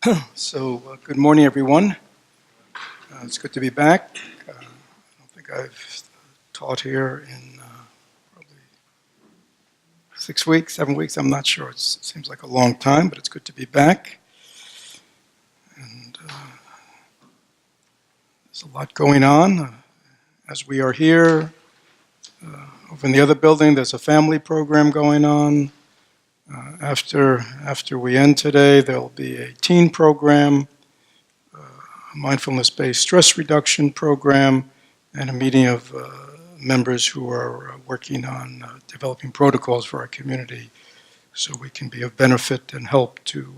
Good morning, everyone. It's good to be back. I don't think I've taught here in probably 6 weeks, 7 weeks. I'm not sure. It seems like a long time, but it's good to be back. And there's a lot going on. As we are here, over in the other building, there's a family program going on. After we end today, there'll be a teen program, a mindfulness-based stress reduction program, and a meeting of members who are working on developing protocols for our community so we can be of benefit and help to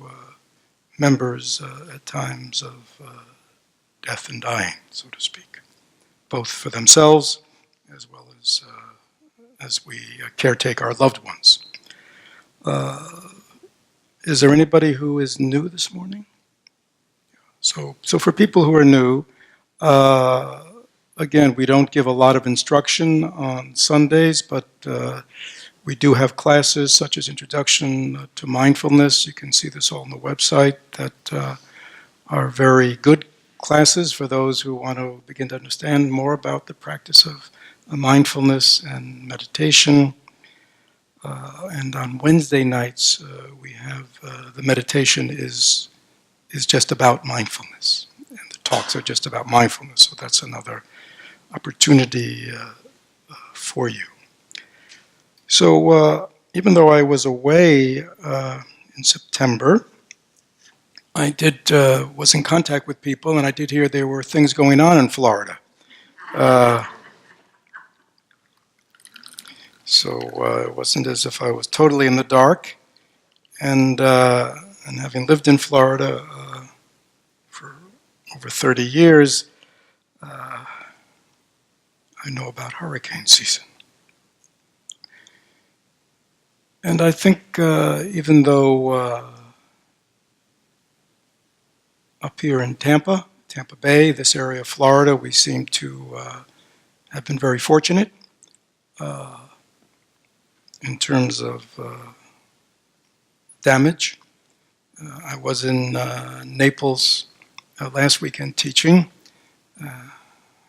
members at times of death and dying, so to speak, both for themselves as well as we caretake our loved ones. Is there anybody who is new this morning? So for people who are new, again, we don't give a lot of instruction on Sundays, but we do have classes such as Introduction to Mindfulness. You can see this all on the website that are very good classes for those who want to begin to understand more about the practice of mindfulness and meditation. And on Wednesday nights, we have the meditation is just about mindfulness, and the talks are just about mindfulness. So that's another opportunity for you. So even though I was away in September, I was in contact with people, and I did hear there were things going on in Florida. So it wasn't as if I was totally in the dark. And having lived in Florida for over 30 years, I know about hurricane season. And I think even though up here in Tampa Bay, this area of Florida, we seem to have been very fortunate in terms of damage. I was in Naples last weekend teaching,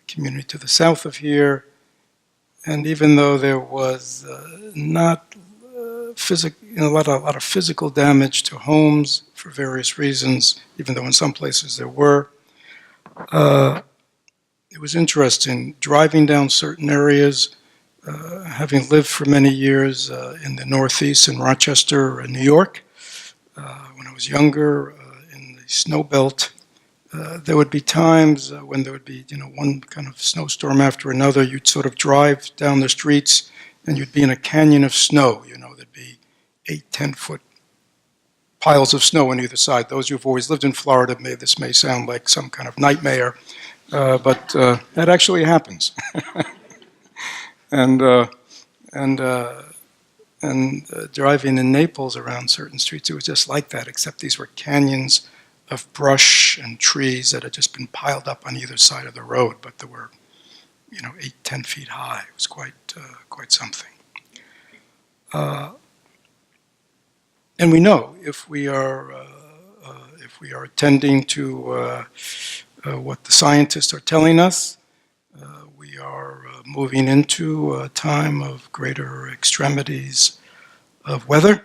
community to the south of here, and even though there was not a lot of physical damage to homes for various reasons, even though in some places there were, it was interesting driving down certain areas. Having lived for many years in the Northeast in Rochester, New York, when I was younger in the snow belt, there would be times when there would be, one kind of snowstorm after another. You'd sort of drive down the streets and you'd be in a canyon of snow. There'd be 8-10-foot piles of snow on either side. Those who've always lived in Florida, this may sound like some kind of nightmare, but that actually happens. And driving in Naples around certain streets, it was just like that, except these were canyons of brush and trees that had just been piled up on either side of the road, but they were, 8-10 feet high. It was quite something. And we know if we are attending to what the scientists are telling us, we are moving into a time of greater extremities of weather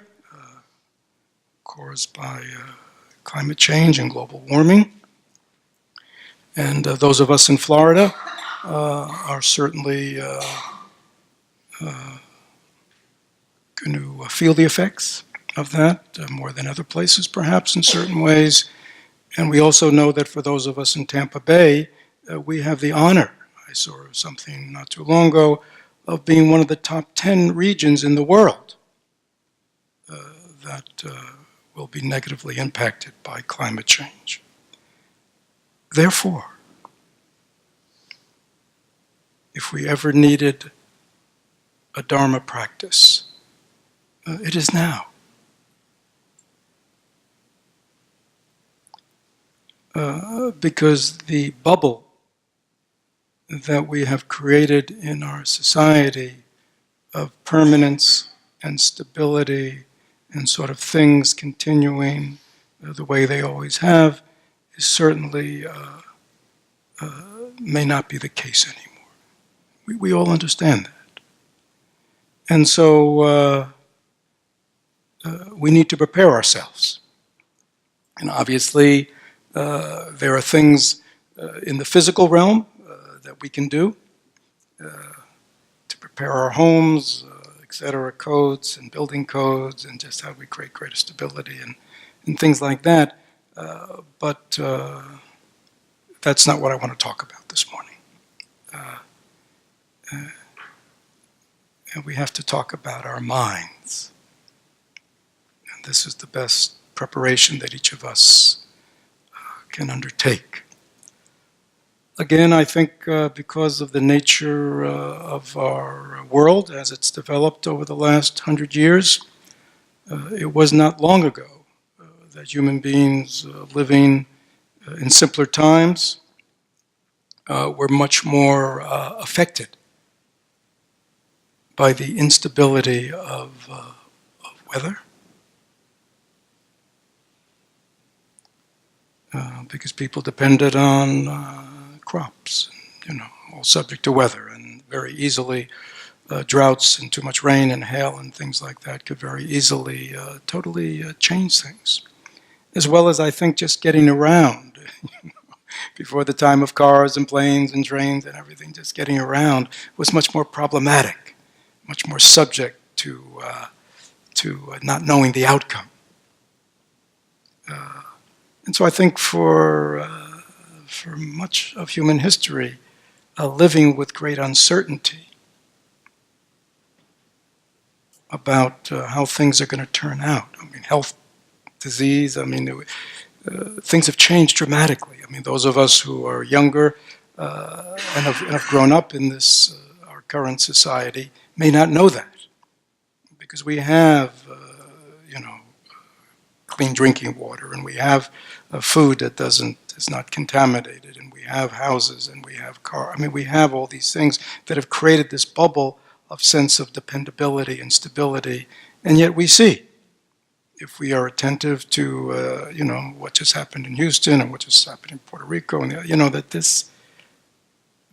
caused by climate change and global warming. And those of us in Florida are certainly going to feel the effects of that more than other places, perhaps, in certain ways. And we also know that for those of us in Tampa Bay, we have the honor, I saw something not too long ago, of being one of the top 10 regions in the world that will be negatively impacted by climate change. Therefore, if we ever needed a Dharma practice, it is now. Because the bubble that we have created in our society of permanence and stability and sort of things continuing the way they always have is certainly may not be the case anymore. We all understand that. And so we need to prepare ourselves. And obviously, there are things in the physical realm that we can do to prepare our homes, etc., codes and building codes, and just how we create greater stability and things like that. But that's not what I want to talk about this morning. And we have to talk about our minds. And this is the best preparation that each of us can undertake. Again, I think because of the nature of our world as it's developed over the last 100 years, it was not long ago that human beings living in simpler times were much more affected by the instability of weather. Because people depended on crops, all subject to weather, and very easily droughts and too much rain and hail and things like that could very easily totally change things. As well as, I think, just getting around. Before the time of cars and planes and trains and everything, just getting around was much more problematic, much more subject to not knowing the outcome. And so I think for much of human history, living with great uncertainty about how things are going to turn out. I mean, health, disease, things have changed dramatically. I mean, those of us who are younger and have grown up in this, our current society, may not know that. Because we have, clean drinking water, and we have food that is not contaminated, and we have houses, and we have cars. I mean, we have all these things that have created this bubble of sense of dependability and stability, and yet we see, if we are attentive to, what just happened in Houston and what just happened in Puerto Rico, and that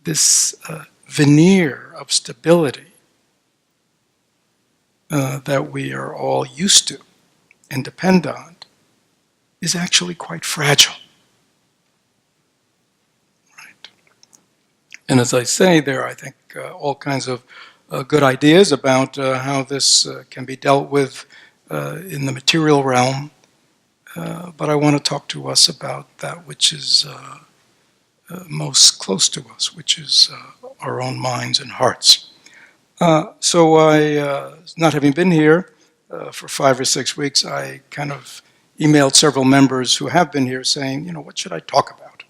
this veneer of stability that we are all used to and depend on is actually quite fragile. Right? And as I say, there are, I think, all kinds of good ideas about how this can be dealt with in the material realm, but I want to talk to us about that which is most close to us, which is our own minds and hearts. So I, not having been here for 5 or 6 weeks, I kind of emailed several members who have been here saying, what should I talk about?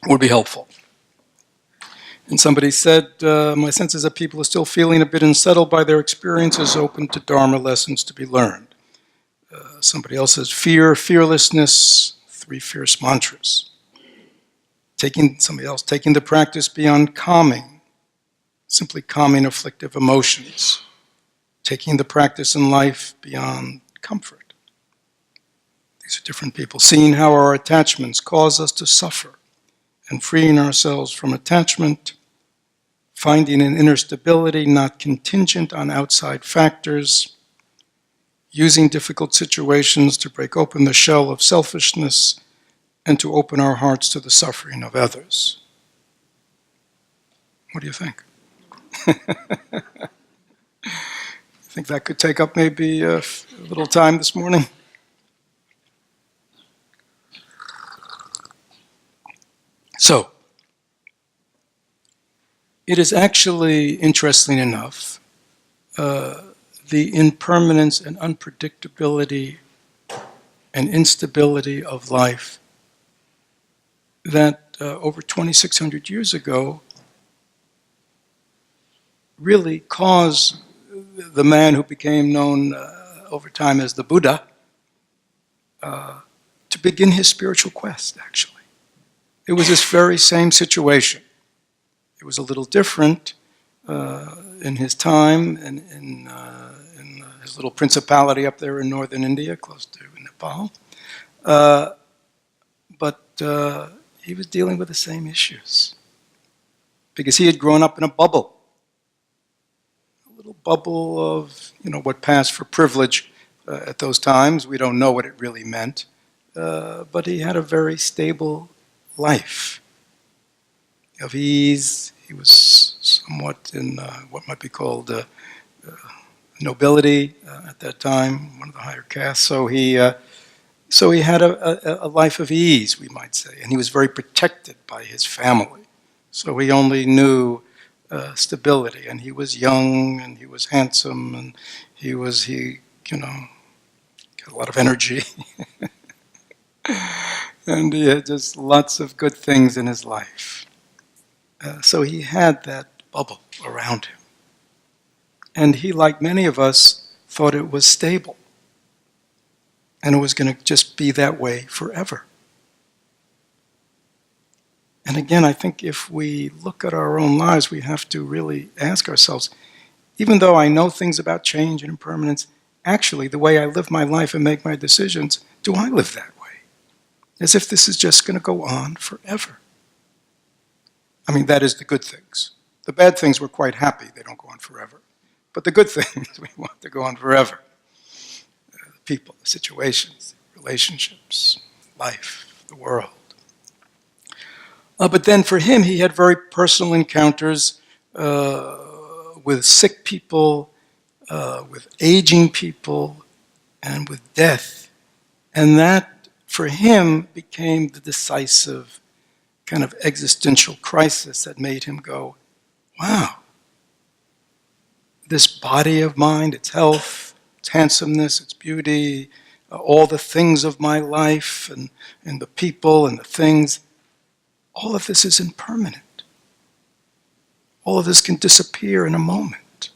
Would be helpful. And somebody said, my sense is that people are still feeling a bit unsettled by their experiences, open to Dharma lessons to be learned. Somebody else says, fear, fearlessness, 3 fierce mantras. Somebody else, taking the practice beyond calming, simply calming afflictive emotions. Taking the practice in life beyond comfort. These are different people. Seeing how our attachments cause us to suffer and freeing ourselves from attachment. Finding an inner stability not contingent on outside factors. Using difficult situations to break open the shell of selfishness and to open our hearts to the suffering of others. What do you think? I think that could take up maybe a little time this morning. So, it is actually, interesting enough, the impermanence and unpredictability and instability of life that over 2,600 years ago really caused the man who became known over time as the Buddha to begin his spiritual quest, actually. It was this very same situation. It was a little different in his time and in his There's a little principality up there in northern India, close to Nepal. But he was dealing with the same issues. Because he had grown up in a bubble. A little bubble of, what passed for privilege at those times. We don't know what it really meant. But he had a very stable life of ease. He was somewhat in what might be called nobility at that time, one of the higher castes. So he had a life of ease, we might say, and he was very protected by his family. So he only knew stability, and he was young, and he was handsome, and he had a lot of energy, and he had just lots of good things in his life. So he had that bubble around him. And he, like many of us, thought it was stable. And it was going to just be that way forever. And again, I think if we look at our own lives, we have to really ask ourselves, even though I know things about change and impermanence, actually, the way I live my life and make my decisions, do I live that way? As if this is just going to go on forever. I mean, that is the good things. The bad things, we're quite happy they don't go on forever. But the good things, we want to go on forever. People, the situations, relationships, life, the world. But then for him, he had very personal encounters with sick people, with aging people, and with death. And that, for him, became the decisive kind of existential crisis that made him go, wow, this body of mine, its health, its handsomeness, its beauty, all the things of my life, and the people and the things, all of this is impermanent. All of this can disappear in a moment.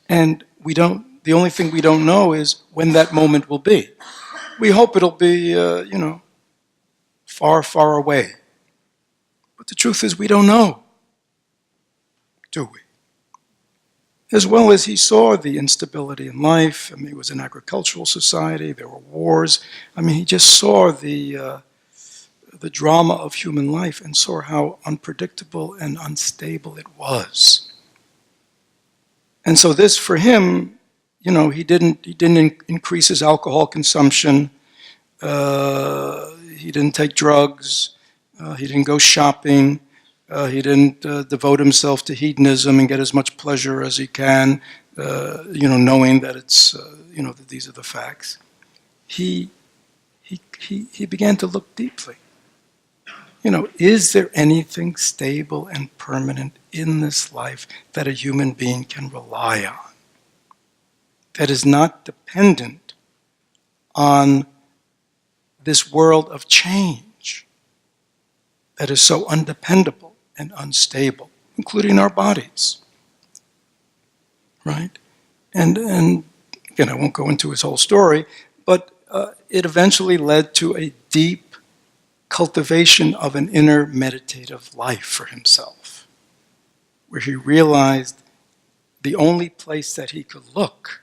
And the only thing we don't know is when that moment will be. We hope it'll be, far, far away. But the truth is we don't know, do we? As well as he saw the instability in life. I mean, it was an agricultural society, there were wars. I mean, he just saw the drama of human life and saw how unpredictable and unstable it was. And so this, for him, he didn't increase his alcohol consumption. He didn't take drugs. He didn't go shopping. He didn't devote himself to hedonism and get as much pleasure as he can, knowing that it's, that these are the facts. He began to look deeply. Is there anything stable and permanent in this life that a human being can rely on? That is not dependent on this world of change that is so undependable and unstable, including our bodies, right? And again, I won't go into his whole story, but it eventually led to a deep cultivation of an inner meditative life for himself, where he realized the only place that he could look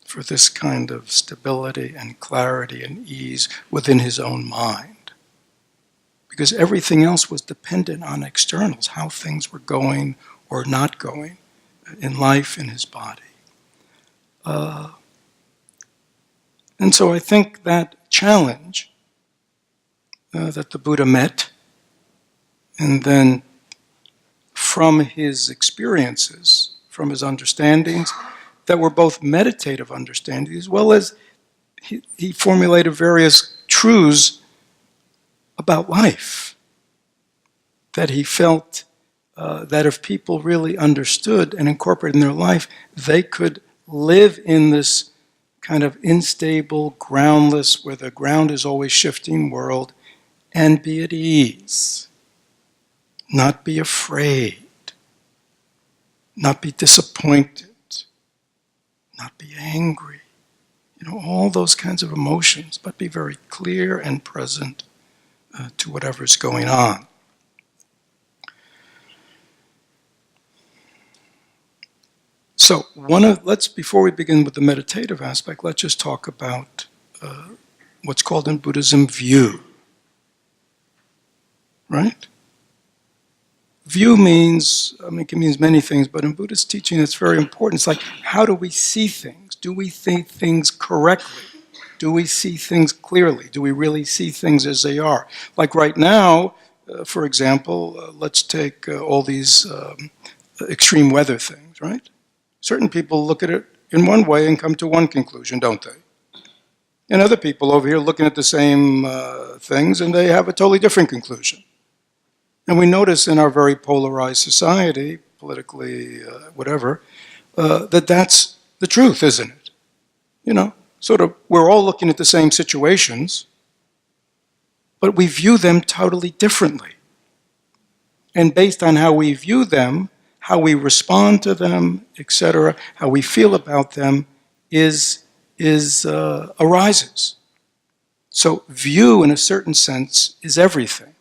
for this kind of stability and clarity and ease within his own mind. Because everything else was dependent on externals, how things were going or not going in life, in his body. And so I think that challenge that the Buddha met, and then from his experiences, from his understandings, that were both meditative understandings, as well as he formulated various truths about life, that he felt that if people really understood and incorporated in their life, they could live in this kind of unstable, groundless, where the ground is always shifting world, and be at ease, not be afraid, not be disappointed, not be angry, all those kinds of emotions, but be very clear and present to whatever's going on. So before we begin with the meditative aspect, let's just talk about what's called in Buddhism view. Right? View means, it means many things, but in Buddhist teaching it's very important. It's like, how do we see things? Do we see things correctly? Do we see things clearly? Do we really see things as they are? Like right now, for example, let's take all these extreme weather things, right? Certain people look at it in one way and come to one conclusion, don't they? And other people over here looking at the same things and they have a totally different conclusion. And we notice in our very polarized society, politically, whatever, that that's the truth, isn't it? You know, sort of, we're all looking at the same situations, but we view them totally differently. And based on how we view them, how we respond to them, etc., how we feel about them, arises. So view, in a certain sense, is everything.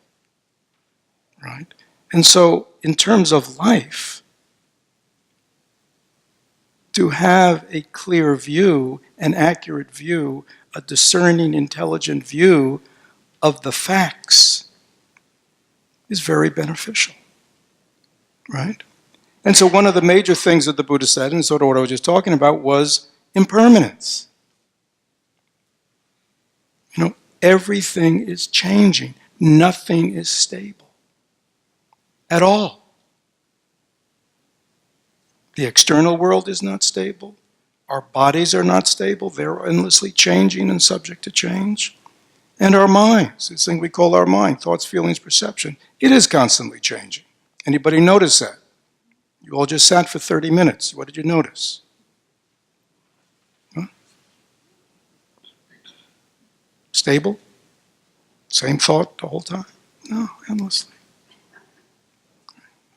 Right? And so, in terms of life, to have a clear view, an accurate view, a discerning, intelligent view of the facts is very beneficial. Right? And so one of the major things that the Buddha said, and sort of what I was just talking about, was impermanence. You know, everything is changing. Nothing is stable. At all. The external world is not stable. Our bodies are not stable. They're endlessly changing and subject to change. And our minds, this thing we call our mind, thoughts, feelings, perception, it is constantly changing. Anybody notice that? You all just sat for 30 minutes. What did you notice? Huh? Stable? Same thought the whole time? No, endlessly.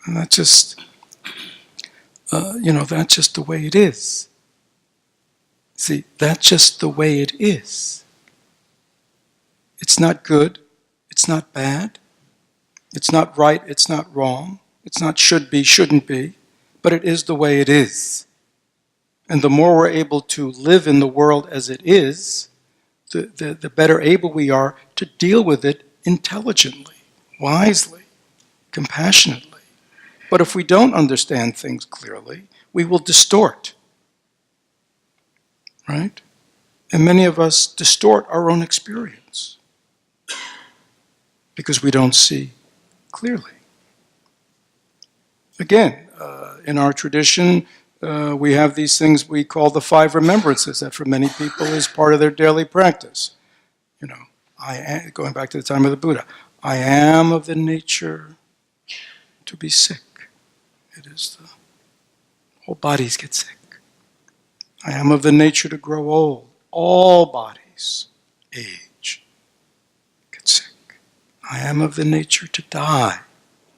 And that's just, that's just the way it is. See, that's just the way it is. It's not good. It's not bad. It's not right. It's not wrong. It's not should be, shouldn't be. But it is the way it is. And the more we're able to live in the world as it is, the better able we are to deal with it intelligently, wisely, compassionately. But if we don't understand things clearly, we will distort. Right? And many of us distort our own experience because we don't see clearly. Again, in our tradition, we have these things we call the 5 remembrances that for many people is part of their daily practice. You know, going back to the time of the Buddha, I am of the nature to be sick. It is the whole bodies get sick. I am of the nature to grow old. All bodies age, get sick. I am of the nature to die.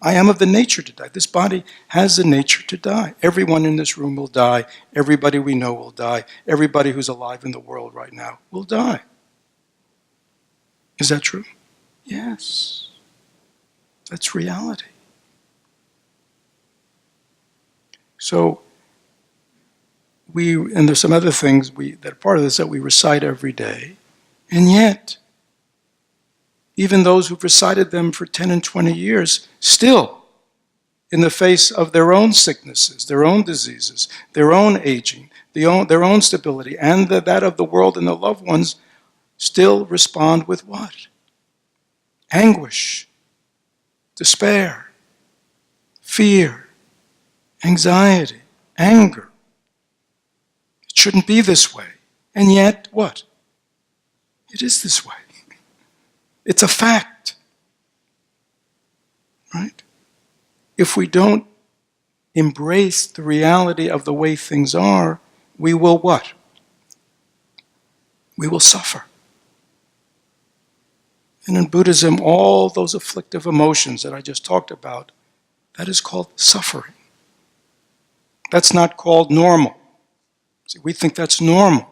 I am of the nature to die. This body has the nature to die. Everyone in this room will die. Everybody we know will die. Everybody who's alive in the world right now will die. Is that true? Yes. That's reality. So, and there's some other things that are part of this that we recite every day, and yet, even those who've recited them for 10 and 20 years, still, in the face of their own sicknesses, their own diseases, their own aging, their own stability, and that of the world and the loved ones, still respond with what? Anguish, despair, fear, anxiety, anger. It shouldn't be this way. And yet, what? It is this way. It's a fact. Right? If we don't embrace the reality of the way things are, we will what? We will suffer. And in Buddhism, all those afflictive emotions that I just talked about, that is called suffering. That's not called normal. See, we think that's normal.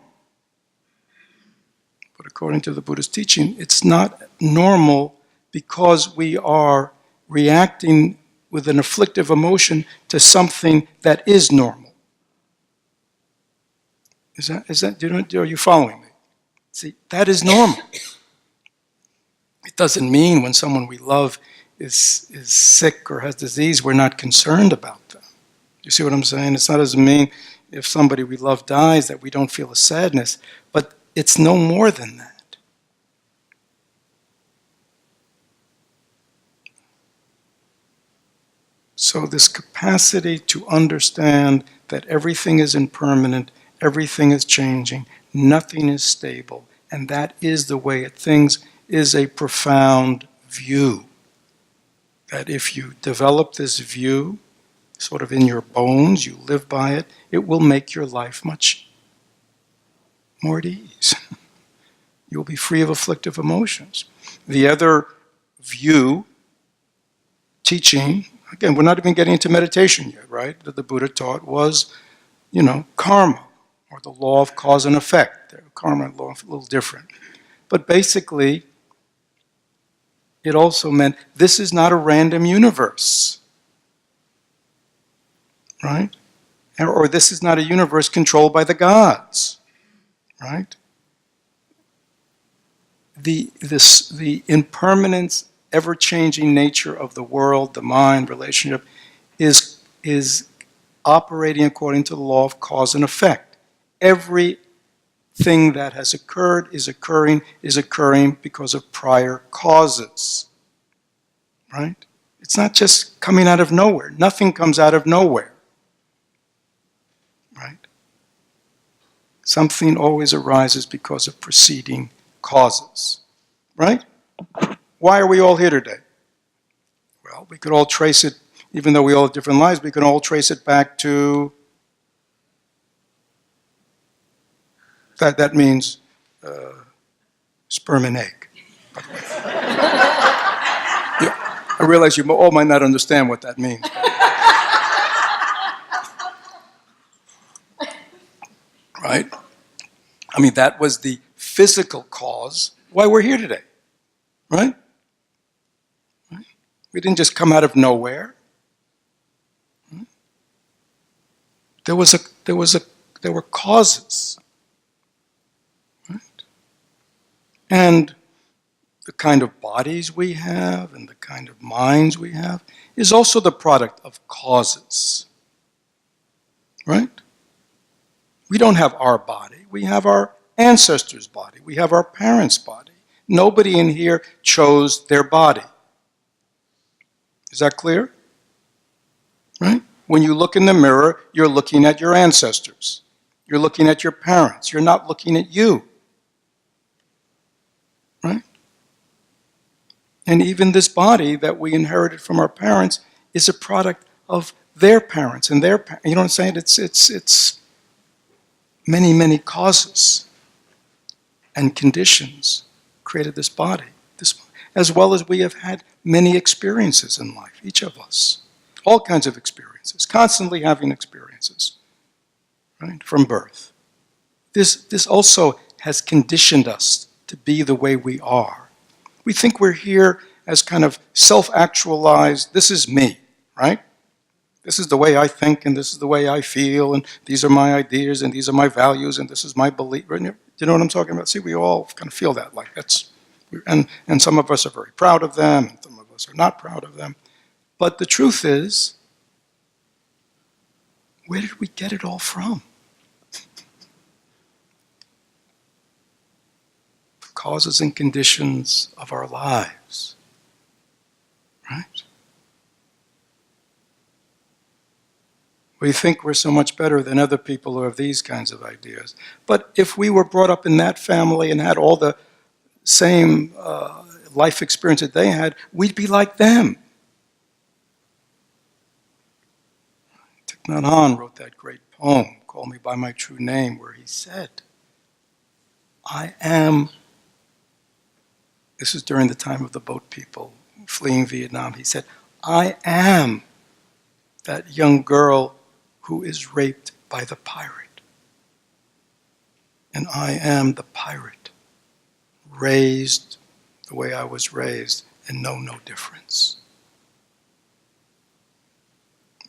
But according to the Buddhist teaching, it's not normal because we are reacting with an afflictive emotion to something that is normal. Are you following me? See, that is normal. It doesn't mean when someone we love is sick or has disease, we're not concerned about them. You see what I'm saying? It doesn't mean if somebody we love dies that we don't feel a sadness, but it's no more than that. So this capacity to understand that everything is impermanent, everything is changing, nothing is stable, and that is the way things is a profound view. That if you develop this view, sort of in your bones, you live by it, it will make your life much more at ease. You'll be free of afflictive emotions. The other view, teaching, again, we're not even getting into meditation yet, right? That the Buddha taught was, karma, or the law of cause and effect. Karma and law are a little different. But basically, it also meant this is not a random universe, right? Or this is not a universe controlled by the gods, right? The impermanence, ever-changing nature of the world, the mind, relationship, is operating according to the law of cause and effect. Everything that has occurred is occurring because of prior causes, right? It's not just coming out of nowhere. Nothing comes out of nowhere, right? Something always arises because of preceding causes, right? Why are we all here today? Well, we could all trace it, even though we all have different lives, we can all trace it back to, that means sperm and egg. Yeah, I realize you all might not understand what that means. Right? I mean, that was the physical cause why we're here today. Right? We didn't just come out of nowhere. There were causes. Right? And the kind of bodies we have and the kind of minds we have is also the product of causes. Right? We don't have our body. We have our ancestors' body. We have our parents' body. Nobody in here chose their body. Is that clear? Right? When you look in the mirror, you're looking at your ancestors. You're looking at your parents. You're not looking at you. Right? And even this body that we inherited from our parents is a product of their parents and their you know what I'm saying? It's many, many causes and conditions created this body, as well as we have had many experiences in life, each of us. All kinds of experiences, constantly having experiences, right, from birth. This also has conditioned us to be the way we are. We think we're here as kind of self-actualized, this is me, right? This is the way I think, and this is the way I feel, and these are my ideas, and these are my values, and this is my belief. Do you know what I'm talking about? See, we all kind of feel that, like that's, and some of us are very proud of them, and some of us are not proud of them. But the truth is, where did we get it all from? The causes and conditions of our lives, right? We think we're so much better than other people who have these kinds of ideas. But if we were brought up in that family and had all the same life experience that they had, we'd be like them. Thich Nhat Hanh wrote that great poem, Call Me By My True Name, where he said, I am, this is during the time of the boat people fleeing Vietnam, he said, I am that young girl who is raped by the pirate. And I am the pirate, raised the way I was raised, and know no difference.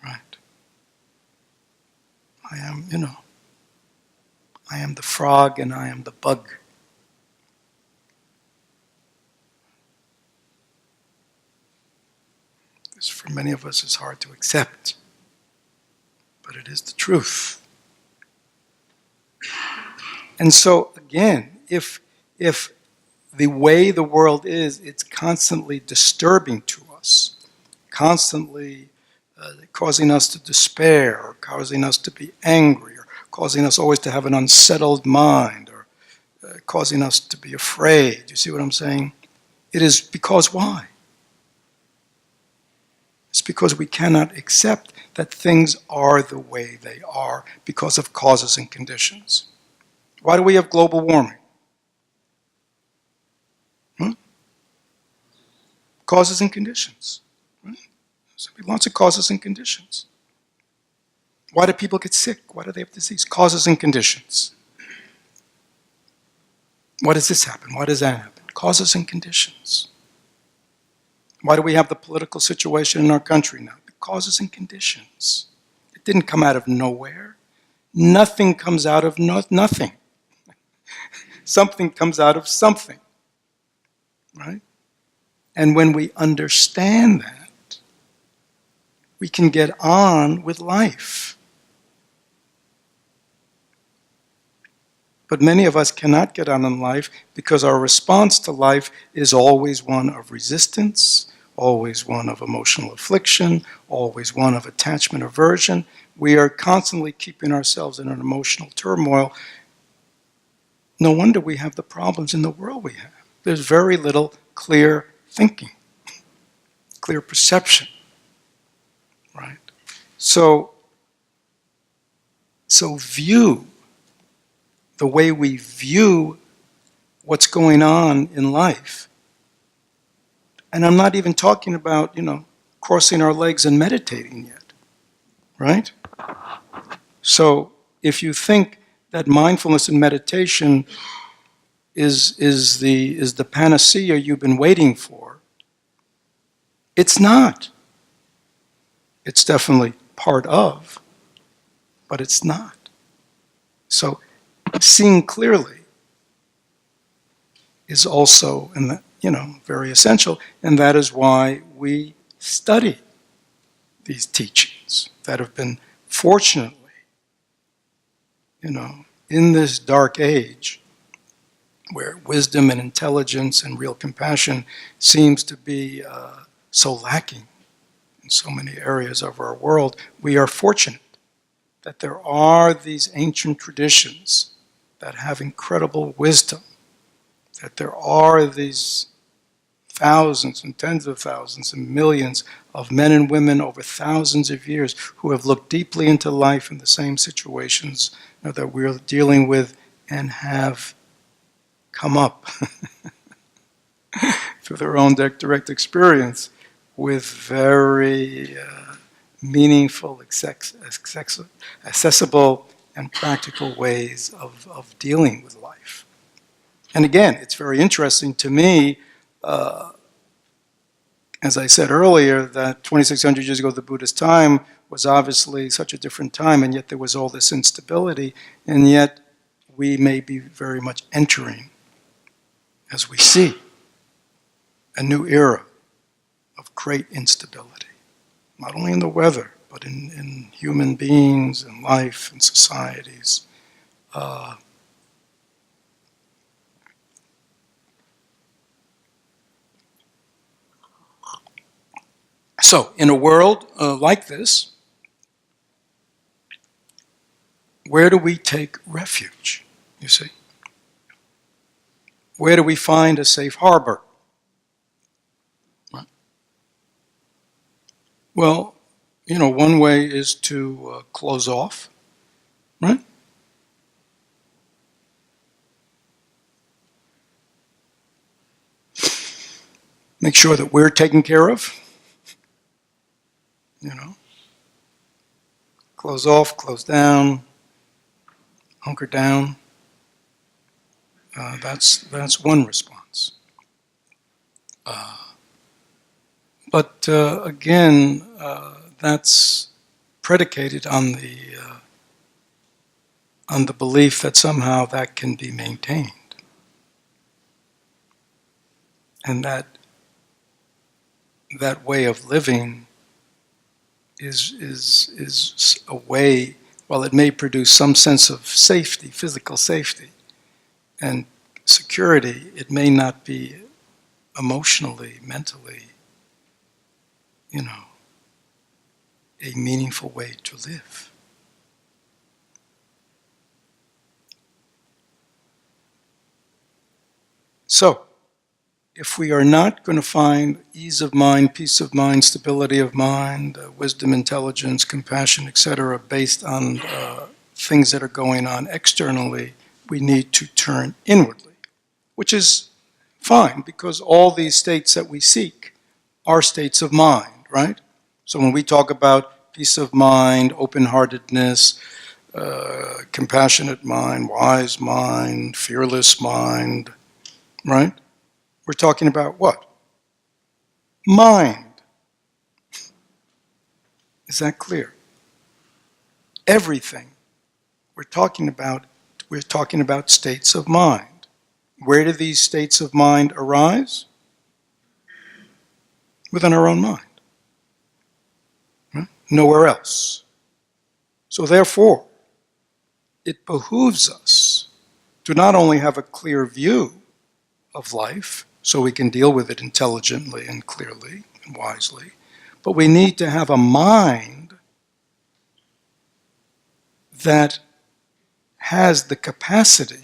Right? I am, I am the frog and I am the bug. This, for many of us, is hard to accept, but it is the truth. And so, again, if the way the world is, it's constantly disturbing to us, constantly causing us to despair, or causing us to be angry, or causing us always to have an unsettled mind, or causing us to be afraid. You see what I'm saying? It is because why? It's because we cannot accept that things are the way they are because of causes and conditions. Why do we have global warming? Causes and conditions. Right? So lots of causes and conditions. Why do people get sick? Why do they have disease? Causes and conditions. Why does this happen? Why does that happen? Causes and conditions. Why do we have the political situation in our country now? Causes and conditions. It didn't come out of nowhere. Nothing comes out of nothing. Something comes out of something. Right? And when we understand that, we can get on with life. But many of us cannot get on in life because our response to life is always one of resistance, always one of emotional affliction, always one of attachment aversion. We are constantly keeping ourselves in an emotional turmoil. No wonder we have the problems in the world we have. There's very little clear thinking, clear perception, right? So view the way we view what's going on in life. And I'm not even talking about, crossing our legs and meditating yet, right? So if you think that mindfulness and meditation is the panacea you've been waiting for, it's not. It's definitely part of, but it's not. So seeing clearly is also, very essential, and that is why we study these teachings that have been, fortunately, in this dark age, where wisdom and intelligence and real compassion seems to be so lacking in so many areas of our world, we are fortunate that there are these ancient traditions that have incredible wisdom, that there are these thousands and tens of thousands and millions of men and women over thousands of years who have looked deeply into life in the same situations that we're dealing with and have come up through their own direct experience with very meaningful, accessible, and practical ways of dealing with life. And again, it's very interesting to me, as I said earlier, that 2,600 years ago, the Buddhist time was obviously such a different time, and yet there was all this instability, and yet we may be very much entering, as we see, a new era of great instability, not only in the weather, but in human beings and life and societies. So, in a world like this, where do we take refuge, you see? Where do we find a safe harbor? Right. Well, one way is to close off, right? Make sure that we're taken care of, Close off, close down, hunker down. That's one response. But again, that's predicated on on the belief that somehow that can be maintained. And that way of living is a way, while it may produce some sense of safety, physical safety, and security, it may not be emotionally, mentally, a meaningful way to live. So, if we are not going to find ease of mind, peace of mind, stability of mind, wisdom, intelligence, compassion, etc., based on things that are going on externally, we need to turn inwardly, which is fine, because all these states that we seek are states of mind, right? So when we talk about peace of mind, open-heartedness, compassionate mind, wise mind, fearless mind, right? We're talking about what? Mind. Is that clear? Everything we're talking about states of mind. Where do these states of mind arise? Within our own mind. Right? Nowhere else. So therefore, it behooves us to not only have a clear view of life, so we can deal with it intelligently and clearly and wisely, but we need to have a mind that has the capacity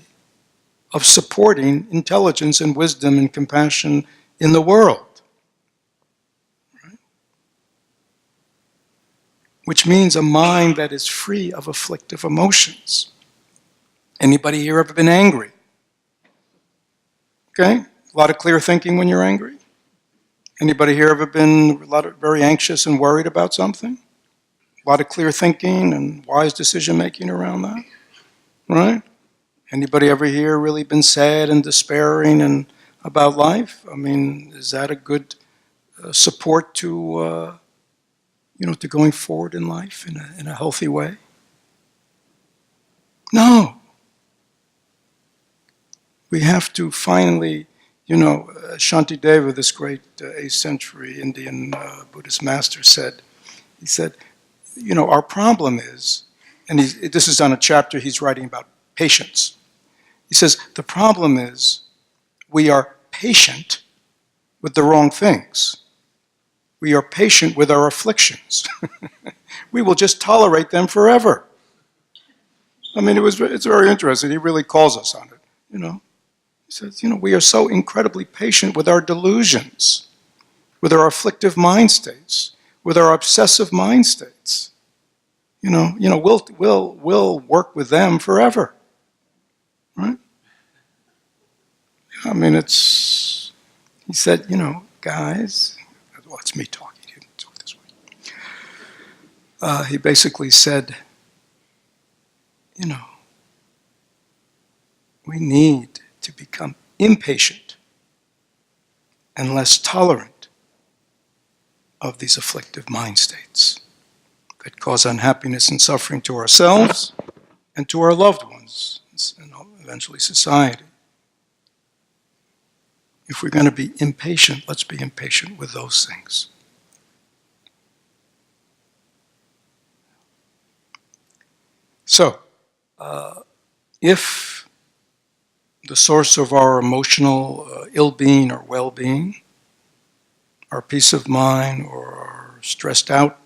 of supporting intelligence and wisdom and compassion in the world. Right? Which means a mind that is free of afflictive emotions. Anybody here ever been angry? Okay? A lot of clear thinking when you're angry? Anybody here ever been very anxious and worried about something? A lot of clear thinking and wise decision making around that? Right? Anybody ever here really been sad and despairing and about life? I mean, is that a good support to to going forward in life in a healthy way? No. We have to finally, Shantideva, this great 8th century Indian Buddhist master said, he said, our problem is, and this is on a chapter he's writing about patience. He says, the problem is we are patient with the wrong things. We are patient with our afflictions. We will just tolerate them forever. I mean, it's very interesting. He really calls us on it, He says, we are so incredibly patient with our delusions, with our afflictive mind states, with our obsessive mind states. We'll work with them forever. Right? I mean, he said, guys, well, it's me talking, he didn't talk this way. He basically said, we need to become impatient and less tolerant of these afflictive mind states that cause unhappiness and suffering to ourselves and to our loved ones, and eventually society. If we're going to be impatient, let's be impatient with those things. So, if the source of our emotional ill-being or well-being, our peace of mind or our stressed out,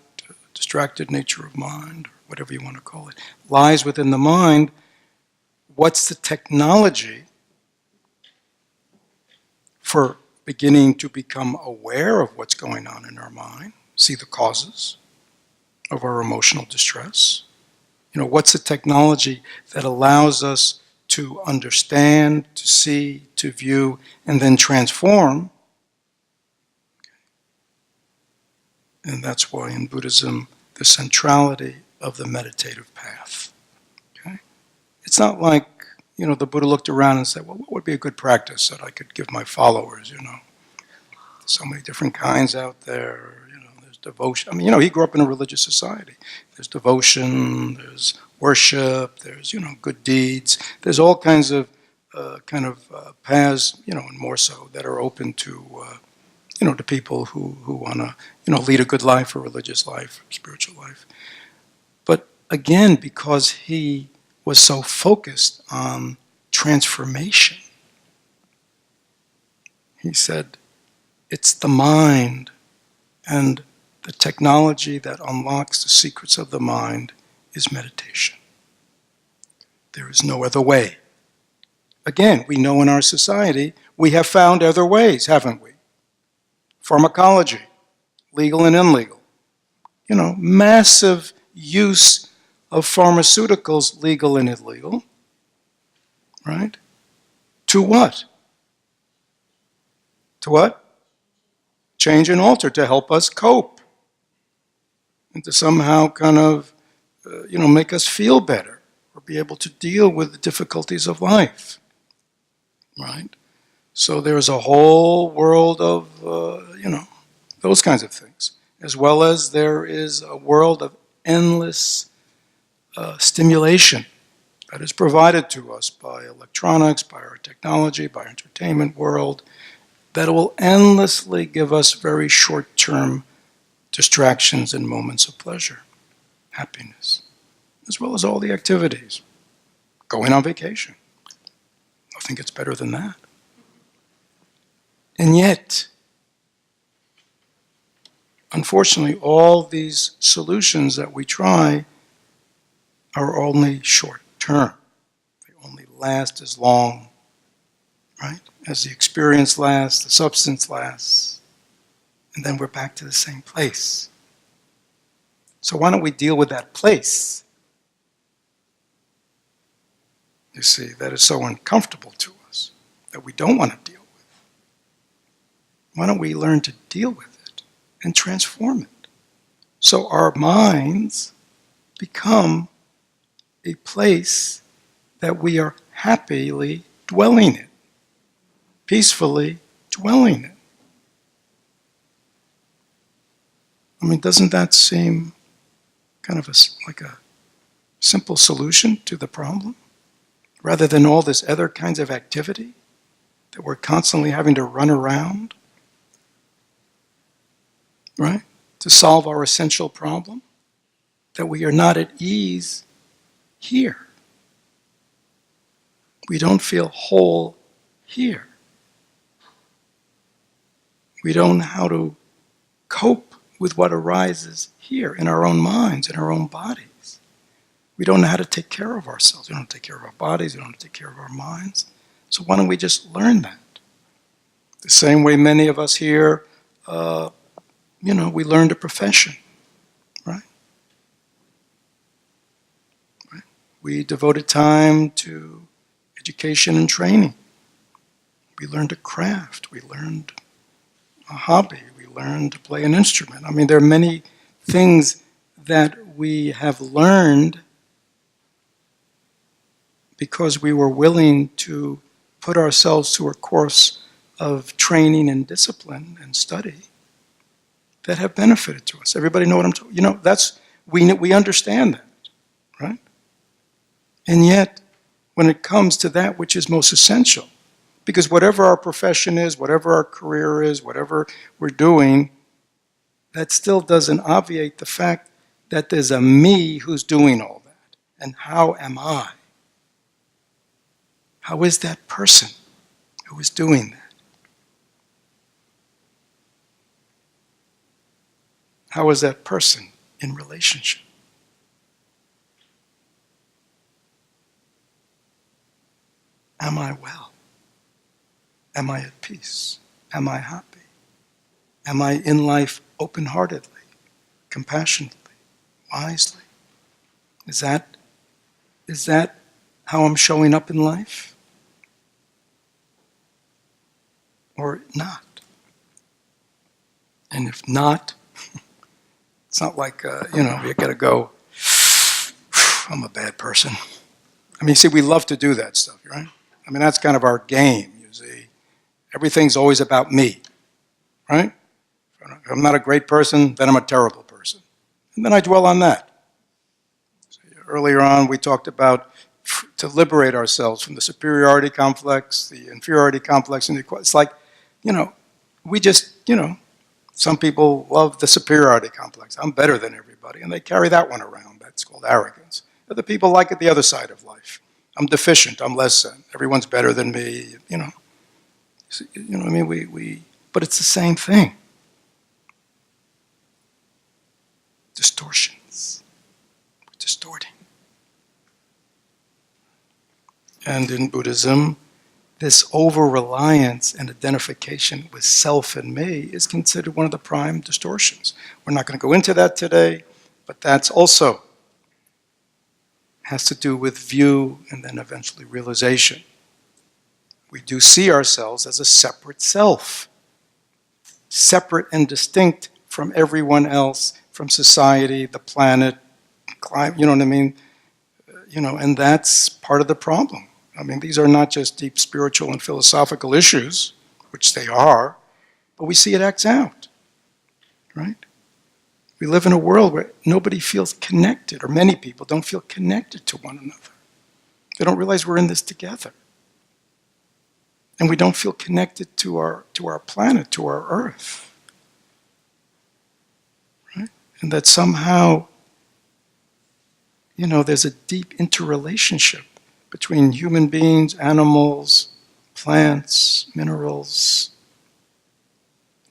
distracted nature of mind, or whatever you want to call it, lies within the mind, what's the technology for beginning to become aware of what's going on in our mind, see the causes of our emotional distress? What's the technology that allows us to understand, to see, to view, and then transform? And that's why in Buddhism, the centrality of the meditative path. Okay? It's not like, the Buddha looked around and said, well, what would be a good practice that I could give my followers, There's so many different kinds out there, there's devotion. I mean, he grew up in a religious society. There's devotion, there's worship, there's, good deeds. There's all kinds of paths, and more so, that are open to, to people who want to, lead a good life, a religious life, spiritual life. But again, because he was so focused on transformation, he said, it's the mind and the technology that unlocks the secrets of the mind is meditation. There is no other way. Again, we know in our society we have found other ways, haven't we? Pharmacology, legal and illegal. Massive use of pharmaceuticals, legal and illegal. Right? To what? To what? Change and alter, to help us cope. And to somehow kind of, make us feel better or be able to deal with the difficulties of life. Right? So there's a whole world of, those kinds of things. As well as there is a world of endless stimulation that is provided to us by electronics, by our technology, by our entertainment world, that will endlessly give us very short-term distractions and moments of pleasure, happiness, as well as all the activities. Going on vacation. Nothing gets better than that. And yet, unfortunately, all these solutions that we try are only short-term. They only last as long, right, as the experience lasts, the substance lasts, and then we're back to the same place. So why don't we deal with that place? You see, that is so uncomfortable to us that we don't want to deal with. Why don't we learn to deal with it and transform it? So our minds become a place that we are happily dwelling in, peacefully dwelling in. I mean, doesn't that seem kind of like a simple solution to the problem? Rather than all this other kinds of activity that we're constantly having to run around, right, to solve our essential problem, that we are not at ease here. We don't feel whole here. We don't know how to cope with what arises here in our own minds, in our own bodies. We don't know how to take care of ourselves. We don't take care of our bodies. We don't take care of our minds. So why don't we just learn that? The same way many of us here, we learned a profession, right? We devoted time to education and training. We learned a craft. We learned a hobby. We learned to play an instrument. I mean, there are many things that we have learned because we were willing to put ourselves through a course of training and discipline and study that have benefited to us. Everybody know what I'm talking? We understand that, right? And yet, when it comes to that which is most essential, because whatever our profession is, whatever our career is, whatever we're doing, that still doesn't obviate the fact that there's a me who's doing all that. And how am I? How is that person who is doing that? How is that person in relationship? Am I well? Am I at peace? Am I happy? Am I in life open-heartedly, compassionately, wisely? Is that how I'm showing up in life? Or not? And if not, it's not like, you gotta go, I'm a bad person. I mean, see, we love to do that stuff, right? I mean, that's kind of our game, you see. Everything's always about me, right? If I'm not a great person, then I'm a terrible person. And then I dwell on that. earlier on we talked about to liberate ourselves from the superiority complex, the inferiority complex, and it's like, we just, some people love the superiority complex. I'm better than everybody, and they carry that one around. That's called arrogance. Other people like it the other side of life. I'm deficient. I'm less than. Everyone's better than me. You know what I mean? But it's the same thing. Distortions. We're distorting. And in Buddhism, this over-reliance and identification with self and me is considered one of the prime distortions. We're not going to go into that today, but that's also has to do with view and then eventually realization. We do see ourselves as a separate self, separate and distinct from everyone else, from society, the planet, climate, you know what I mean? And that's part of the problem. I mean, these are not just deep spiritual and philosophical issues, which they are, but we see it acts out, right? We live in a world where nobody feels connected, or many people don't feel connected to one another. They don't realize we're in this together. And we don't feel connected to our planet, to our earth. Right? And that somehow, there's a deep interrelationship between human beings, animals, plants, minerals.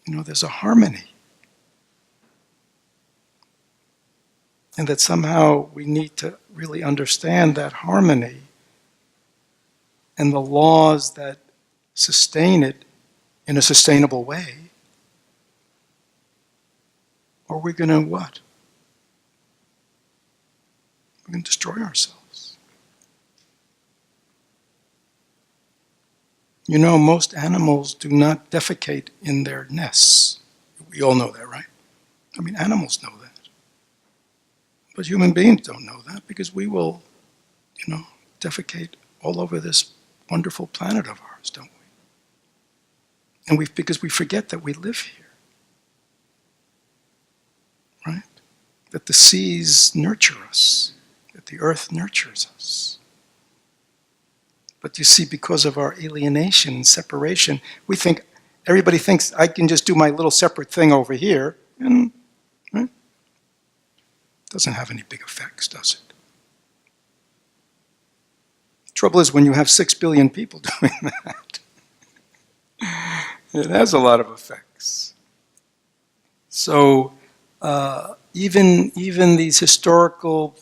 There's a harmony. And that somehow we need to really understand that harmony and the laws that sustain it in a sustainable way. Or we're going to what? We're going to destroy ourselves. Most animals do not defecate in their nests. We all know that, right? I mean, animals know that. But human beings don't know that because we will, defecate all over this wonderful planet of ours, don't we? And because we forget that we live here. Right? That the seas nurture us, that the earth nurtures us. But you see, because of our alienation and separation, everybody thinks I can just do my little separate thing over here, and right? Doesn't have any big effects, does it? The trouble is when you have 6 billion people doing that, it has a lot of effects. So even these historical,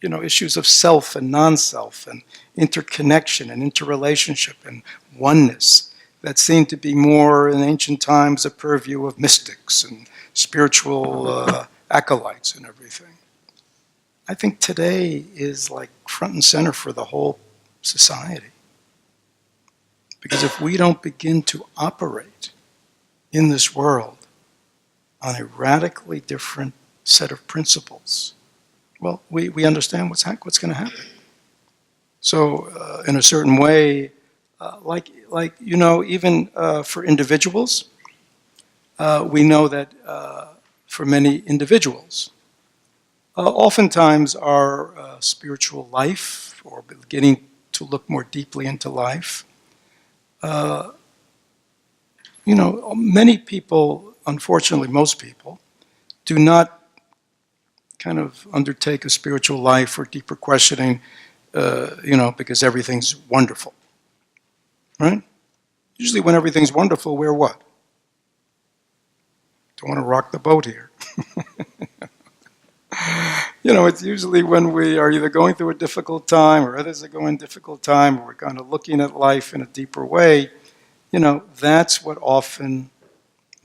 issues of self and non-self and interconnection and interrelationship and oneness that seem to be more in ancient times a purview of mystics and spiritual acolytes and everything. I think today is like front and center for the whole society. Because if we don't begin to operate in this world on a radically different set of principles, well, we understand what's going to happen. So, in a certain way, even for individuals, we know that for many individuals, oftentimes our spiritual life, or beginning to look more deeply into life, many people, unfortunately most people, do not kind of undertake a spiritual life or deeper questioning, because everything's wonderful, right? Usually when everything's wonderful, we're what? Don't want to rock the boat here. It's usually when we are either going through a difficult time or others are going through a difficult time, or we're kind of looking at life in a deeper way, that's what often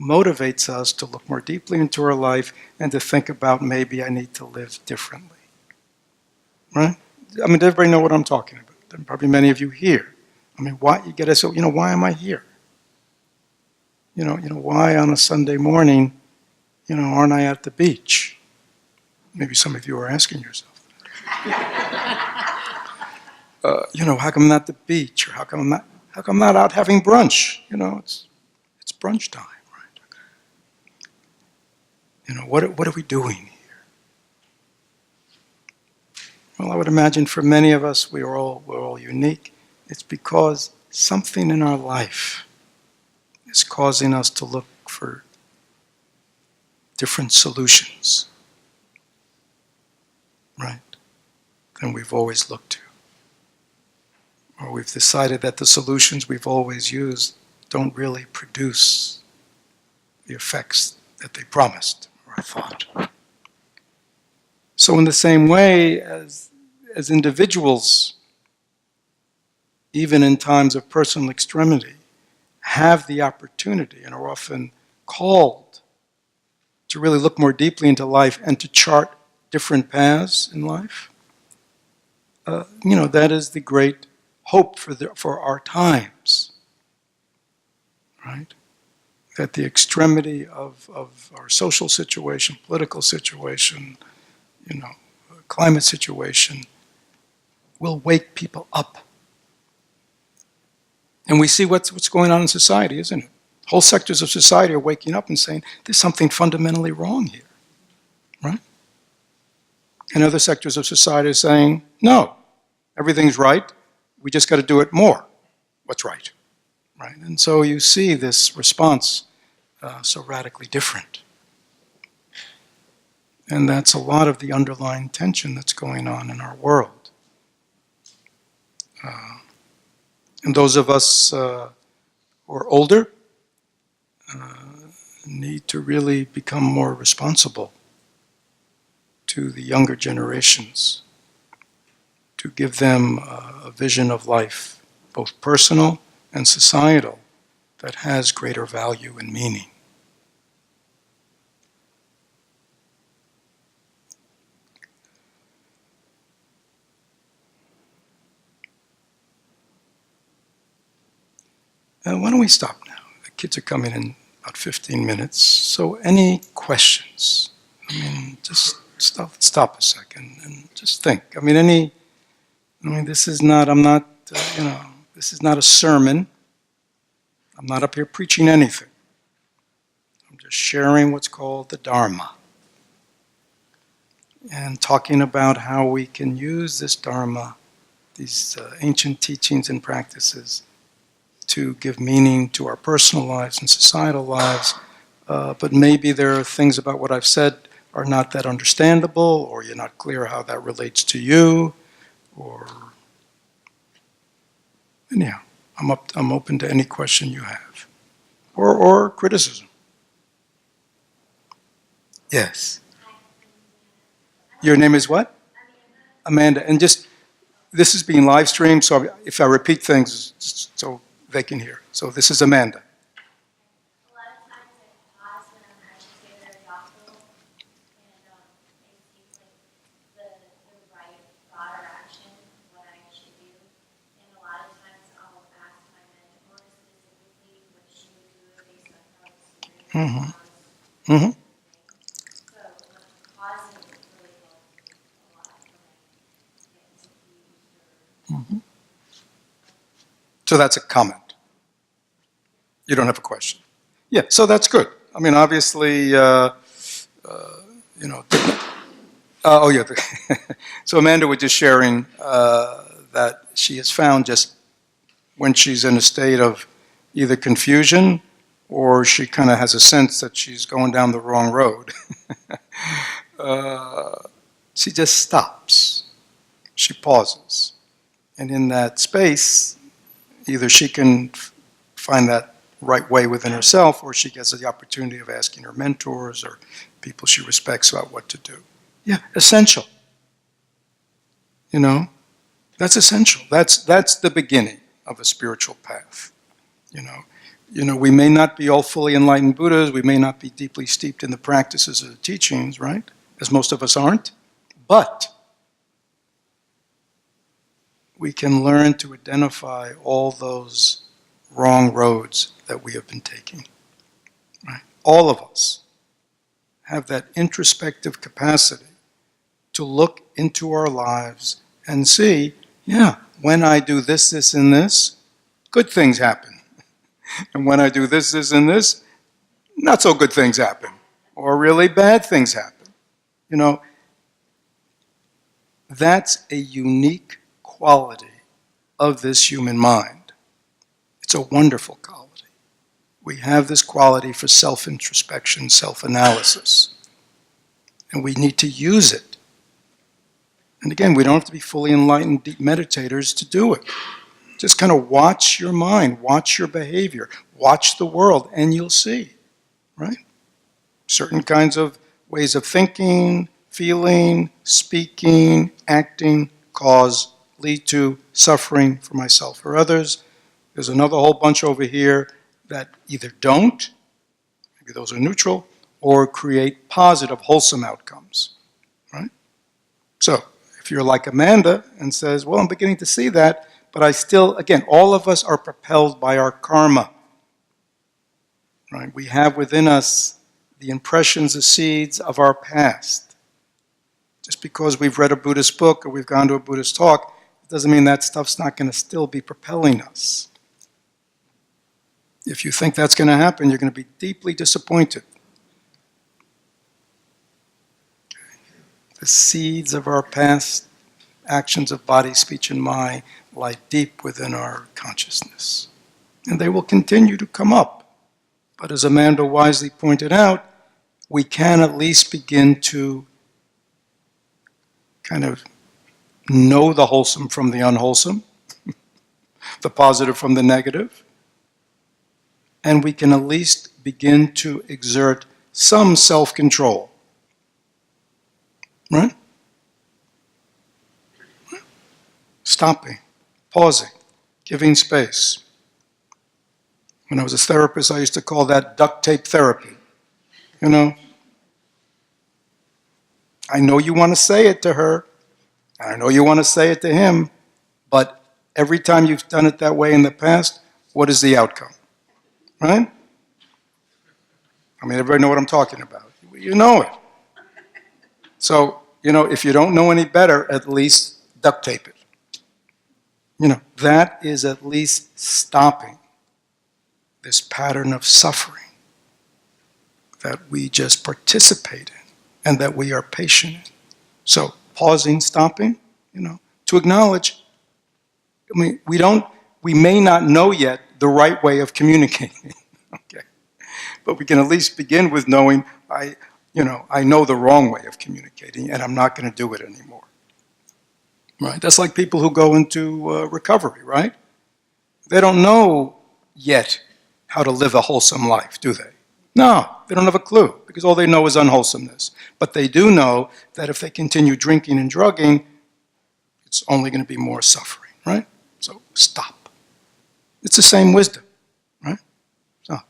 motivates us to look more deeply into our life and to think about maybe I need to live differently. Right? I mean, does everybody know what I'm talking about? There are probably many of you here. I mean, why you get so why am I here? Why on a Sunday morning, aren't I at the beach? Maybe some of you are asking yourself. How come I'm not at the beach, or how come I'm not out having brunch? It's brunch time, right? What are we doing here? Well, I would imagine for many of us, we're all unique. It's because something in our life is causing us to look for different solutions, right, than we've always looked to. Or we've decided that the solutions we've always used don't really produce the effects that they promised or thought. So in the same way, as individuals, even in times of personal extremity, have the opportunity and are often called to really look more deeply into life and to chart different paths in life, that is the great hope for our times, right? That the extremity of our social situation, political situation, climate situation, will wake people up. And we see what's going on in society, isn't it? Whole sectors of society are waking up and saying, there's something fundamentally wrong here, right? And other sectors of society are saying, no, everything's right, we just got to do it more. What's right? Right? And so you see this response so radically different. And that's a lot of the underlying tension that's going on in our world. And those of us who are older need to really become more responsible to the younger generations, to give them a vision of life, both personal and societal, that has greater value and meaning. Why don't we stop now? The kids are coming in about 15 minutes. So any questions? Just stop a second and just think. This is not, this is not a sermon. I'm not up here preaching anything. I'm just sharing what's called the Dharma. And talking about how we can use this Dharma, these ancient teachings and practices, to give meaning to our personal lives and societal lives. But maybe there are things about what I've said are not that understandable, or you're not clear how that relates to you, or anyhow, I'm open to any question you have, or criticism. Yes. Your name is what? Amanda. And this is being live streamed, so if I repeat things, just so they can hear. So this is Amanda. A lot of times I pause when I'm actually say very thoughtful, and it seems like the right thought or action, what I should do. And a lot of times I'll ask my mentor specifically what she would do based on how experience Mm-hmm. Mm-hmm. So pausing really helps a lot when I get confused or. Mm-hmm. So that's a comment. You don't have a question. Yeah, so that's good. Obviously, oh yeah. So Amanda was just sharing that she has found just when she's in a state of either confusion or she kind of has a sense that she's going down the wrong road, she just stops. She pauses. And in that space, either she can find that right way within herself, or she gets the opportunity of asking her mentors or people she respects about what to do. Yeah, essential. That's essential. That's the beginning of a spiritual path. We may not be all fully enlightened Buddhas, we may not be deeply steeped in the practices of the teachings, right? As most of us aren't. But we can learn to identify all those wrong roads that we have been taking. Right? All of us have that introspective capacity to look into our lives and see, yeah, when I do this, this, and this, good things happen. And when I do this, this, and this, not so good things happen. Or really bad things happen. That's a unique quality of this human mind. It's a wonderful quality. We have this quality for self-introspection, self-analysis, and we need to use it. And again, we don't have to be fully enlightened deep meditators to do it. Just kind of watch your mind, watch your behavior, watch the world, and you'll see, right? Certain kinds of ways of thinking, feeling, speaking, acting, lead to suffering for myself or others. There's another whole bunch over here that either don't, maybe those are neutral, or create positive, wholesome outcomes, right? So, if you're like Amanda and says, well, I'm beginning to see that, but I still, again, all of us are propelled by our karma, right? We have within us the impressions, the seeds of our past. Just because we've read a Buddhist book or we've gone to a Buddhist talk, it doesn't mean that stuff's not going to still be propelling us. If you think that's going to happen, you're going to be deeply disappointed. The seeds of our past actions of body, speech, and mind lie deep within our consciousness. And they will continue to come up. But as Amanda wisely pointed out, we can at least begin to kind of know the wholesome from the unwholesome, the positive from the negative, and we can at least begin to exert some self-control. Right? Stopping, pausing, giving space. When I was a therapist, I used to call that duct tape therapy. You know, I know you want to say it to her, and I know you want to say it to him, but every time you've done it that way in the past, what is the outcome? Right? I mean, everybody know what I'm talking about. You know it. So, if you don't know any better, at least duct tape it. That is at least stopping this pattern of suffering that we just participate in and that we are patient in. So, pausing, stopping, to acknowledge, we may not know yet the right way of communicating, okay? But we can at least begin with knowing, I know the wrong way of communicating and I'm not going to do it anymore. Right? That's like people who go into recovery, right? They don't know yet how to live a wholesome life, do they? No, they don't have a clue because all they know is unwholesomeness. But they do know that if they continue drinking and drugging, it's only going to be more suffering, right? So stop. It's the same wisdom, right? Stop.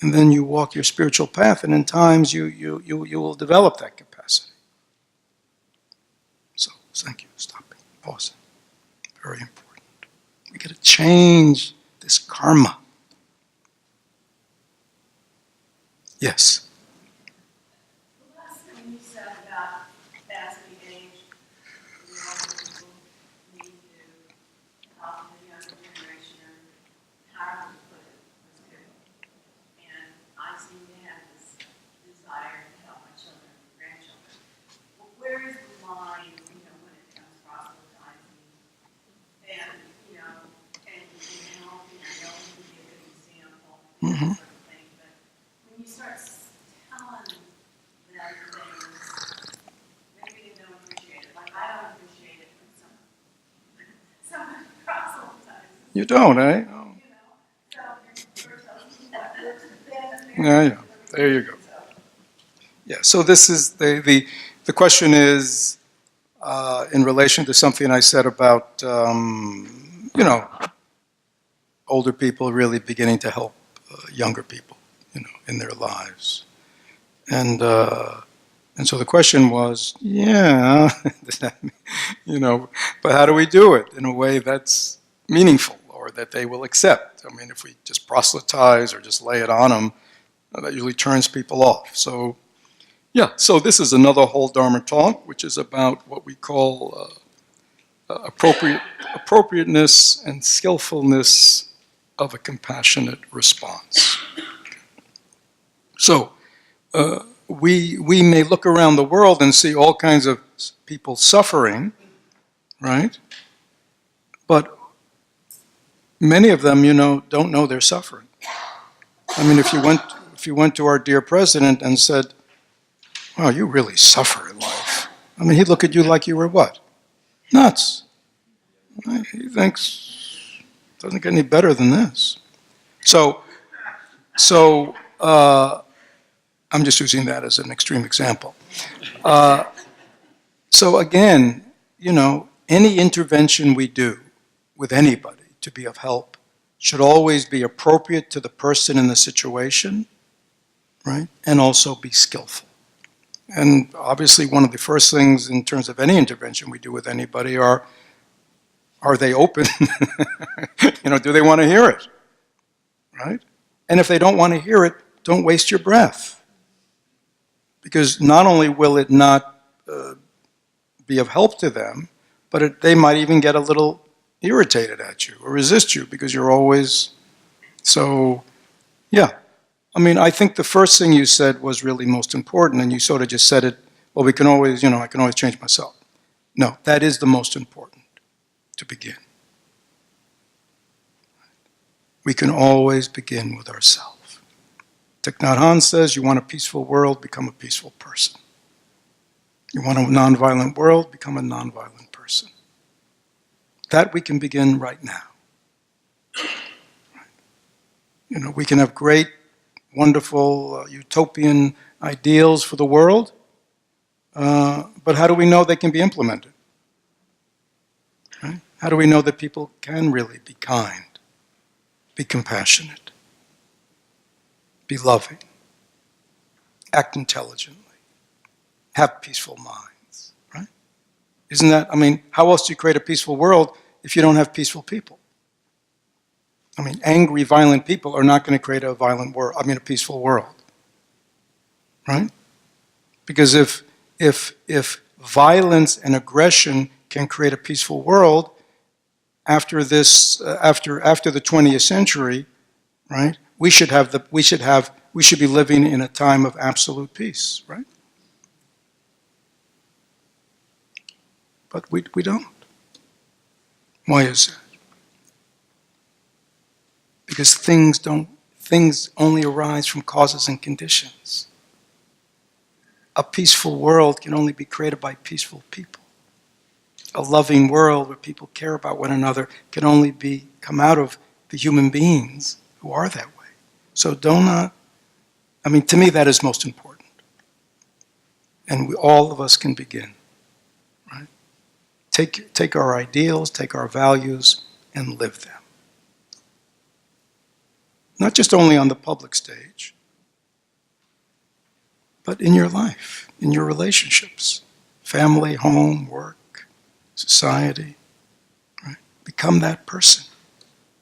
And then you walk your spiritual path, and in times you will develop that capacity. So thank you. Stopping, pausing. Very important. We got to change this karma. Yes. The last thing you said about capacity age, people need to help the younger generation, or however to put it, was good. And I seem to have this desire to help my children and grandchildren. Where is the line, when it comes proselytizing and, and helping, I know you can be a good example, Mm-hmm. sort of thing, but when you start telling them things, maybe they don't appreciate it. Like I don't appreciate it when someone proselytizes. You don't, eh? Oh. Yeah. There you go. Yeah. So this is the question is in relation to something I said about older people really beginning to help younger people, in their lives, and so the question was, does that mean, but how do we do it in a way that's meaningful or that they will accept? I mean, if we just proselytize or just lay it on them, that usually turns people off. So, so this is another whole Dharma talk, which is about what we call appropriateness and skillfulness of a compassionate response. So, we may look around the world and see all kinds of people suffering, right? But many of them, don't know they're suffering. I mean, if you went to our dear president and said, "Wow, you really suffer in life," I mean, he'd look at you like you were what? Nuts. Right? He thinks it doesn't get any better than this. So I'm just using that as an extreme example. So again, any intervention we do with anybody to be of help should always be appropriate to the person in the situation, right? And also be skillful. And obviously one of the first things in terms of any intervention we do with anybody are they open? Do they want to hear it? Right? And if they don't want to hear it, don't waste your breath. Because not only will it not be of help to them, but they might even get a little irritated at you or resist you because you're always so, yeah. I mean, I think the first thing you said was really most important, and you sort of just said it, well, we can always, I can always change myself. No, that is the most important to begin. We can always begin with ourselves. Thich Nhat Hanh says, you want a peaceful world, become a peaceful person. You want a nonviolent world, become a nonviolent person. That we can begin right now. We can have great, wonderful, utopian ideals for the world, but how do we know they can be implemented? Right? How do we know that people can really be kind, be compassionate, be loving, act intelligently, have peaceful minds, right? Isn't that, how else do you create a peaceful world if you don't have peaceful people? Angry, violent people are not going to create a violent world, a peaceful world, right? Because if violence and aggression can create a peaceful world, after the 20th century, right? We should be living in a time of absolute peace, right? But we don't. Why is that? Because things only arise from causes and conditions. A peaceful world can only be created by peaceful people. A loving world where people care about one another can only come out of the human beings who are that way. So to me that is most important. And all of us can begin, right? Take our ideals, take our values, and live them. Not just only on the public stage, but in your life, in your relationships, family, home, work, society, right? Become that person.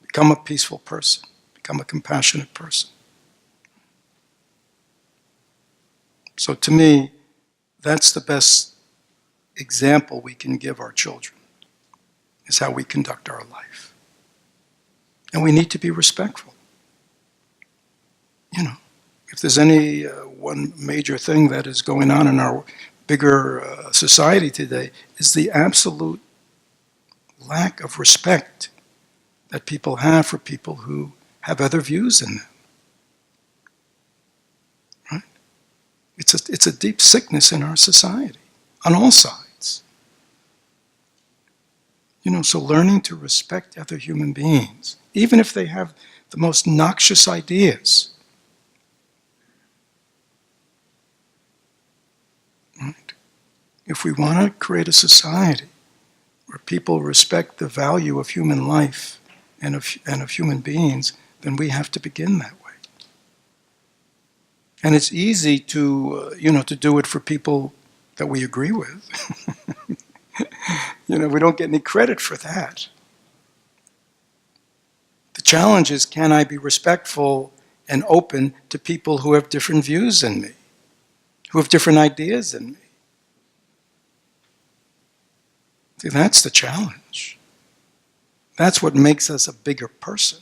Become a peaceful person. Become a compassionate person. So to me, that's the best example we can give our children, is how we conduct our life. And we need to be respectful. If there's any one major thing that is going on in our bigger society today, is the absolute lack of respect that people have for people who have other views than them. Right? It's a deep sickness in our society, on all sides. So learning to respect other human beings, even if they have the most noxious ideas. Right? If we want to create a society where people respect the value of human life and of human beings, then we have to begin that way. And it's easy to do it for people that we agree with. We don't get any credit for that. The challenge is, can I be respectful and open to people who have different views than me, who have different ideas than me? See, that's the challenge. That's what makes us a bigger person.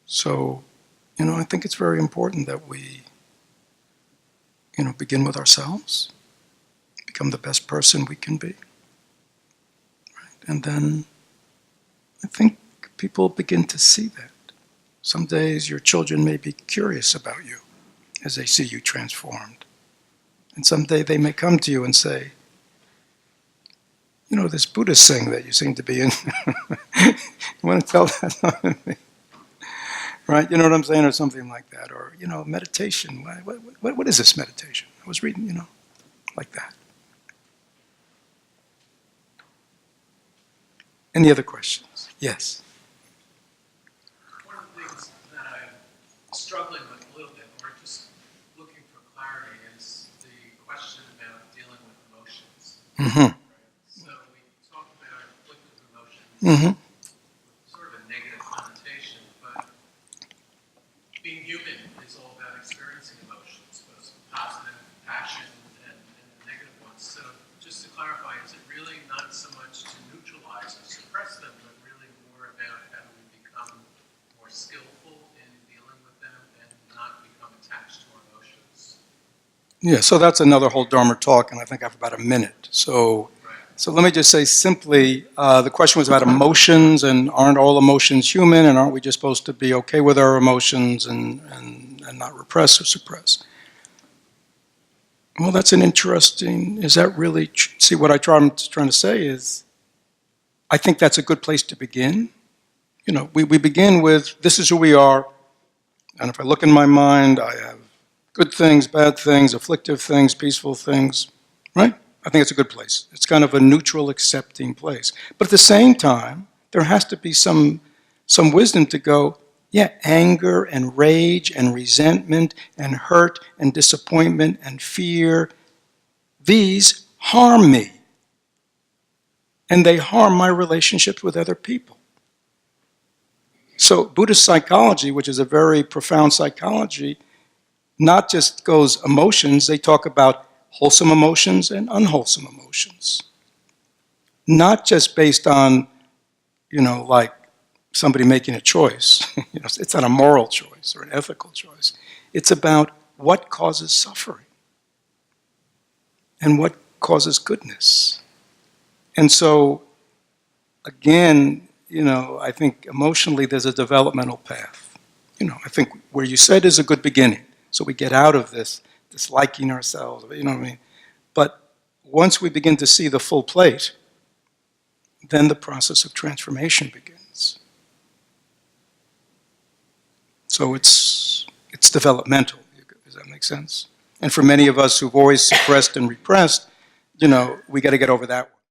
So, I think it's very important that we, begin with ourselves, become the best person we can be. Right? And then I think people begin to see that. Some days your children may be curious about you as they see you transformed. And someday they may come to you and say, this Buddhist thing that you seem to be in, you want to tell that to me? Right? You know what I'm saying? Or something like that. Or, meditation. What is this meditation? I was reading, like that. Any other questions? Yes. One of the things that I'm struggling with a little bit, or just looking for clarity, is the question about dealing with emotions. Mm-hmm. Right? So we talk about afflictive emotions, Mm-hmm. sort of a negative connotation, but being human is all about experiencing emotions, both positive, passion, and the negative ones. So just to clarify, is it really not so much to neutralize or suppress them, but really more about how we become more skillful in dealing with them and not become attached to our emotions? Yeah, so that's another whole Dharma talk, and I think I have about a minute. So let me just say simply, the question was about emotions, and aren't all emotions human, and aren't we just supposed to be okay with our emotions and not repress or suppress? Well, that's an interesting, is that really, see what I'm trying to say is, I think that's a good place to begin. We begin with, this is who we are, and if I look in my mind, I have good things, bad things, afflictive things, peaceful things, right? I think it's a good place. It's kind of a neutral, accepting place. But at the same time, there has to be some wisdom to go, yeah, anger and rage and resentment and hurt and disappointment and fear, these harm me. And they harm my relationships with other people. So Buddhist psychology, which is a very profound psychology, not just goes emotions, they talk about wholesome emotions and unwholesome emotions. Not just based on, like somebody making a choice. It's not a moral choice or an ethical choice. It's about what causes suffering and what causes goodness. And so, again, I think emotionally there's a developmental path. I think where you said is a good beginning. So we get out of this disliking ourselves, you know what I mean? But once we begin to see the full plate, then the process of transformation begins. So it's developmental. Does that make sense? And for many of us who've always suppressed and repressed, we got to get over that.